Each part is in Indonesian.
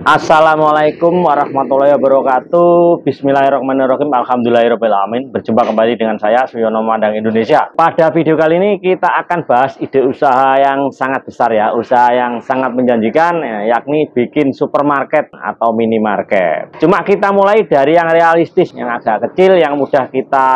Assalamualaikum warahmatullahi wabarakatuh. Bismillahirrahmanirrahim. Alhamdulillahirrahmanirrahim. Berjumpa kembali dengan saya Suyono Mandang Indonesia. Pada video kali ini kita akan bahas ide usaha yang sangat besar ya, usaha yang sangat menjanjikan ya, yakni bikin supermarket atau minimarket. Cuma kita mulai dari yang realistis, yang agak kecil, yang mudah kita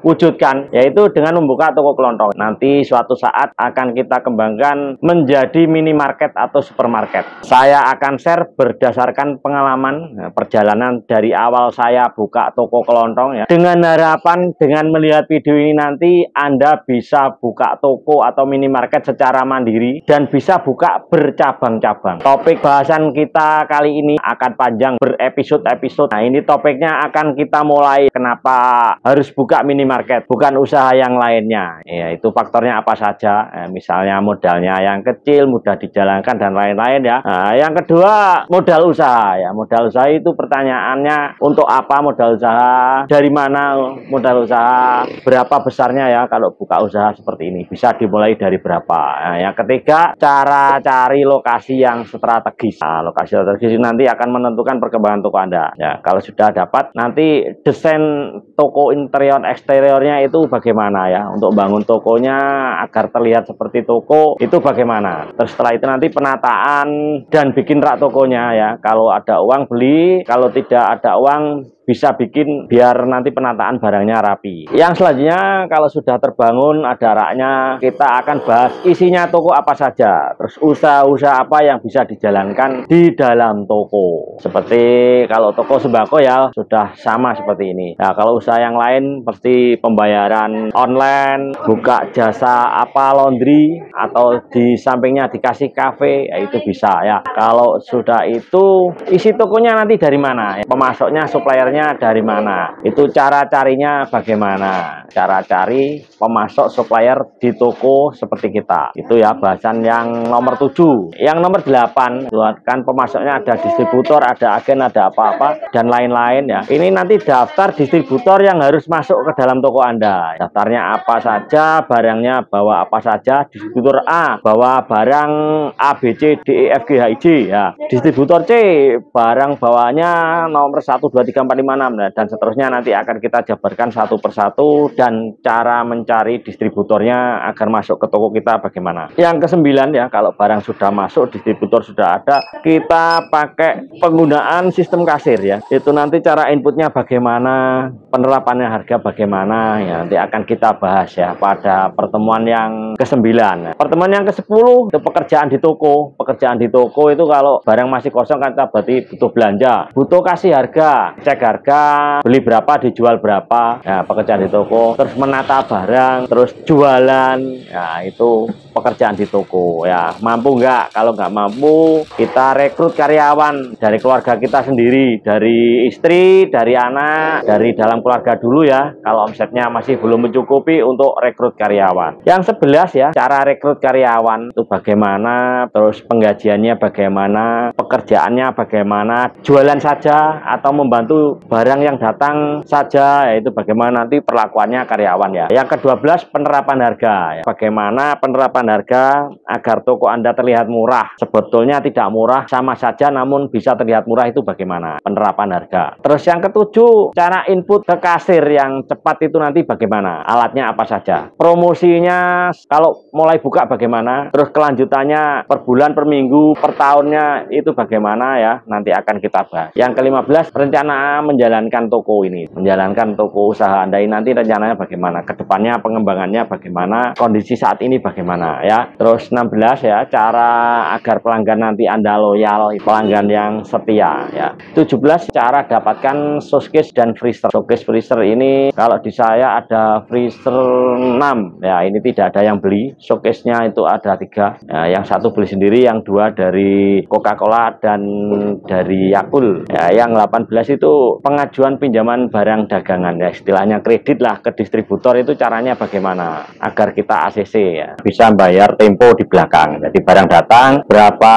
wujudkan, yaitu dengan membuka toko kelontong. Nanti suatu saat akan kita kembangkan menjadi minimarket atau supermarket. Saya akan share berdasarkan pengalaman perjalanan dari awal saya buka toko kelontong ya. Dengan harapan dengan melihat video ini nanti Anda bisa buka toko atau minimarket secara mandiri dan bisa buka bercabang-cabang. Topik bahasan kita kali ini akan panjang berepisode-episode. Nah, ini topiknya akan kita mulai kenapa harus buka minimarket, bukan usaha yang lainnya. Ya, itu faktornya apa saja. Misalnya modalnya yang kecil, mudah dijalankan dan lain-lain ya. Nah, yang kedua modal usaha ya. Modal usaha itu pertanyaannya, untuk apa modal usaha, dari mana modal usaha, berapa besarnya ya kalau buka usaha seperti ini, bisa dimulai dari berapa. Nah, yang ketiga, cara cari lokasi yang strategis. Nah, lokasi strategis nanti akan menentukan perkembangan toko Anda ya. Kalau sudah dapat, nanti desain toko interior eksteriornya itu bagaimana ya, untuk bangun tokonya agar terlihat seperti toko itu bagaimana. Terus setelah itu nanti penataan dan bikin rak tokonya ya. Kalau ada uang beli, kalau tidak ada uang bisa bikin biar nanti penataan barangnya rapi. Yang selanjutnya, kalau sudah terbangun ada raknya, kita akan bahas isinya toko apa saja, terus usaha-usaha apa yang bisa dijalankan di dalam toko. Seperti kalau toko sembako ya sudah sama seperti ini. Nah, kalau usaha yang lain seperti pembayaran online, buka jasa apa laundry, atau di sampingnya dikasih kafe, ya itu bisa ya. Kalau sudah itu, isi tokonya nanti dari mana ya? Pemasoknya, suppliernya dari mana, itu cara carinya bagaimana, cara cari pemasok supplier di toko seperti kita. Itu ya bahasan yang nomor 7. Yang nomor 8 kan pemasoknya ada distributor, ada agen, ada apa-apa dan lain-lain ya. Ini nanti daftar distributor yang harus masuk ke dalam toko Anda. Daftarnya apa saja, barangnya bawa apa saja. Distributor A bawa barang A, B, C, D, E, F, G, H, I, J ya. Distributor C barang bawanya nomor 1, 2, 3, 4, 5, 6 dan seterusnya. Nanti akan kita jabarkan satu persatu dan cara mencari distributornya agar masuk ke toko kita bagaimana. Yang ke-9 ya, kalau barang sudah masuk, distributor sudah ada, kita pakai penggunaan sistem kasir ya. Itu nanti cara inputnya bagaimana, penerapannya harga bagaimana ya, nanti akan kita bahas ya pada pertemuan yang ke-9. Pertemuan yang ke-10 itu pekerjaan di toko. Pekerjaan di toko itu kalau barang masih kosong kan kita berarti butuh belanja, butuh kasih harga, cek harga, beli berapa dijual berapa ya, pekerjaan di toko. Terus menata barang, terus jualan ya, itu pekerjaan di toko ya. Mampu nggak? Kalau nggak mampu, kita rekrut karyawan dari keluarga kita sendiri, dari istri, dari anak, dari dalam keluarga dulu ya. Kalau omsetnya masih belum mencukupi, untuk rekrut karyawan. Yang 11 ya, cara rekrut karyawan itu bagaimana, terus penggajiannya bagaimana, pekerjaannya bagaimana, jualan saja atau membantu barang yang datang saja, yaitu bagaimana nanti perlakuannya karyawan ya. Yang ke-12 penerapan harga ya. Bagaimana penerapan harga agar toko Anda terlihat murah, sebetulnya tidak murah, sama saja namun bisa terlihat murah, itu bagaimana penerapan harga. Terus yang ke-7 cara input ke kasir yang cepat itu nanti bagaimana, alatnya apa saja, promosinya kalau mulai buka bagaimana, terus kelanjutannya per bulan, per minggu, per tahunnya itu bagaimana ya, nanti akan kita bahas. Yang ke-15 rencana menjalankan toko ini, menjalankan toko usaha Anda ini nanti rencananya bagaimana, kedepannya pengembangannya bagaimana, kondisi saat ini bagaimana ya. Terus 16 ya, cara agar pelanggan nanti Anda loyal, pelanggan yang setia ya. 17 cara dapatkan showcase dan freezer. Showcase freezer ini kalau di saya ada freezer 6 ya, ini tidak ada yang beli. Showcase-nya itu ada 3 ya, yang satu beli sendiri, yang 2 dari Coca-Cola dan dari Yakult ya. Yang 18 itu untuk pengajuan pinjaman barang dagangan ya, istilahnya kredit lah ke distributor, itu caranya bagaimana agar kita ACC ya, bisa bayar tempo di belakang. Jadi barang datang berapa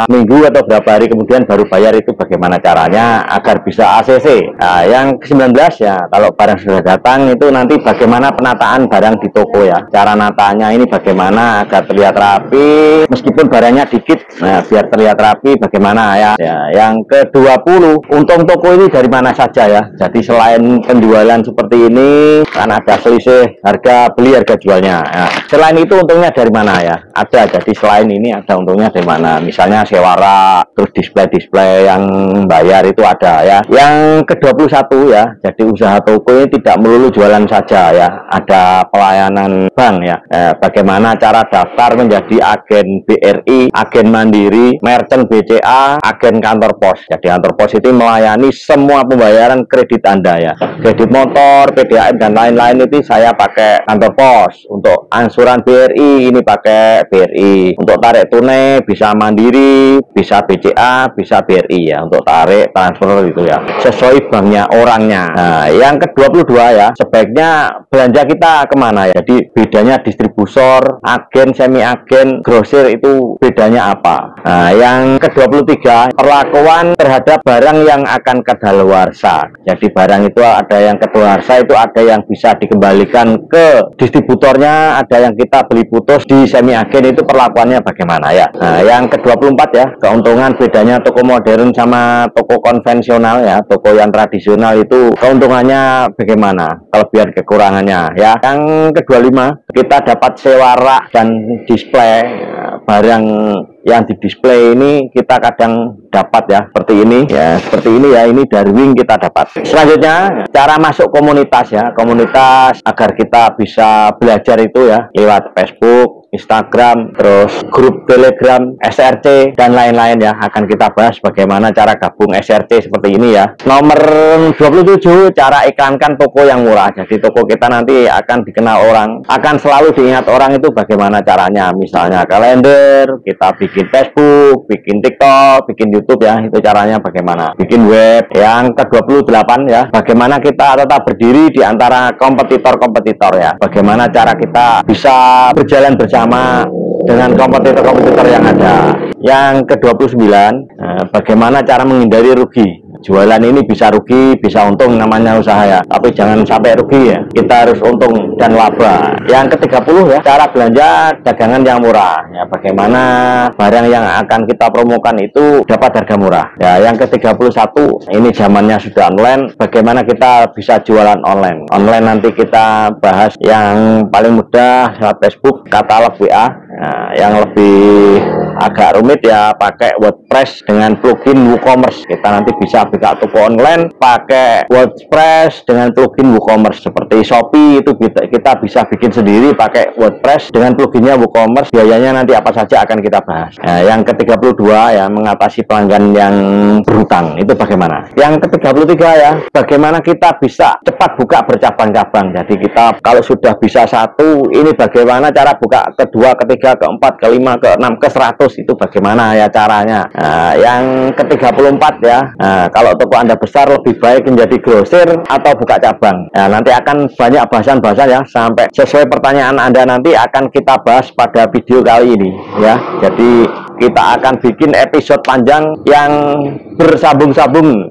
minggu atau berapa hari kemudian baru bayar, itu bagaimana caranya agar bisa ACC. Nah, yang ke-19 ya, kalau barang sudah datang itu nanti bagaimana penataan barang di toko ya. Cara natanya ini bagaimana agar terlihat rapi meskipun barangnya dikit. Nah, biar terlihat rapi bagaimana ya. Yang ke-20, untung toko ini dari mana saja ya. Jadi selain penjualan seperti ini kan ada selisih harga beli harga jualnya ya. Selain itu untungnya dari mana ya, ada. Jadi selain ini ada untungnya dari mana, misalnya sewa rak, terus display yang bayar itu ada ya. Yang ke-21 ya, jadi usaha toko ini tidak melulu jualan saja ya, ada pelayanan bank ya. Bagaimana cara daftar menjadi agen BRI, agen Mandiri, merchant BCA, agen kantor pos. Jadi kantor pos itu melayani semua pembayaran kredit Anda ya, kredit motor, PDAM dan lain-lain itu saya pakai kantor pos. Untuk angsuran BRI ini pakai BRI, untuk tarik tunai bisa Mandiri, bisa BCA, bisa BRI ya, untuk tarik transfer itu ya, sesuai banknya orangnya. Nah, yang ke-22 ya, sebaiknya belanja kita kemana ya. Jadi bedanya distributor, agen, semi agen, grosir itu bedanya apa. Nah, yang ke-23, perlakuan terhadap barang yang akan kadaluarsa. Jadi barang itu ada yang kadaluarsa, itu ada yang bisa dikembalikan ke distributornya, ada yang kita beli putus di semi agen, itu perlakuannya bagaimana ya. Nah, yang ke-24 ya, keuntungan bedanya toko modern sama toko konvensional ya, toko yang tradisional itu keuntungannya bagaimana, kelebihan kekurangannya ya. Yang ke-25, kita dapat sewa rak dan display. Barang yang di display ini kita kadang dapat ya, seperti ini ya, seperti ini ya, ini dari Wing kita dapat. Selanjutnya cara masuk komunitas ya, komunitas agar kita bisa belajar itu ya, lewat Facebook, Instagram, terus grup Telegram, SRC dan lain-lain ya, akan kita bahas bagaimana cara gabung SRC seperti ini ya. Nomor 27, cara iklankan toko yang murah. Jadi toko kita nanti akan dikenal orang, akan selalu diingat orang, itu bagaimana caranya, misalnya kalender, kita bikin Facebook, bikin TikTok, bikin YouTube ya, itu caranya bagaimana, bikin web. Yang ke-28 ya, bagaimana kita tetap berdiri di antara kompetitor-kompetitor ya, bagaimana cara kita bisa berjalan bersama dengan kompetitor-kompetitor yang ada. Yang ke-29, bagaimana cara menghindari rugi. Jualan ini bisa rugi, bisa untung, namanya usaha ya, tapi jangan sampai rugi ya, kita harus untung dan laba. Yang ke-30 ya, cara belanja dagangan yang murah ya, bagaimana barang yang akan kita promokan itu dapat harga murah ya. Yang ke-31, ini zamannya sudah online, bagaimana kita bisa jualan online. Nanti kita bahas yang paling mudah lewat Facebook, katalog WA. Nah, yang lebih agak rumit ya, pakai WordPress dengan plugin WooCommerce. Kita nanti bisa buka toko online pakai WordPress dengan plugin WooCommerce. Seperti Shopee itu kita bisa bikin sendiri pakai WordPress dengan pluginnya WooCommerce. Biayanya nanti apa saja akan kita bahas. Nah, yang ke-32 ya, mengatasi pelanggan yang berhutang, itu bagaimana. Yang ke-33 ya, bagaimana kita bisa cepat buka bercabang-cabang. Jadi kita kalau sudah bisa satu, ini bagaimana cara buka kedua, ketiga, keempat, kelima, keenam, ke-100, itu bagaimana ya caranya. Nah, yang ke-34 ya, kalau toko Anda besar lebih baik menjadi grosir atau buka cabang. Nah, nanti akan banyak bahasan-bahasan ya, sampai sesuai pertanyaan Anda nanti akan kita bahas pada video kali ini ya. Jadi kita akan bikin episode panjang yang bersambung-sambung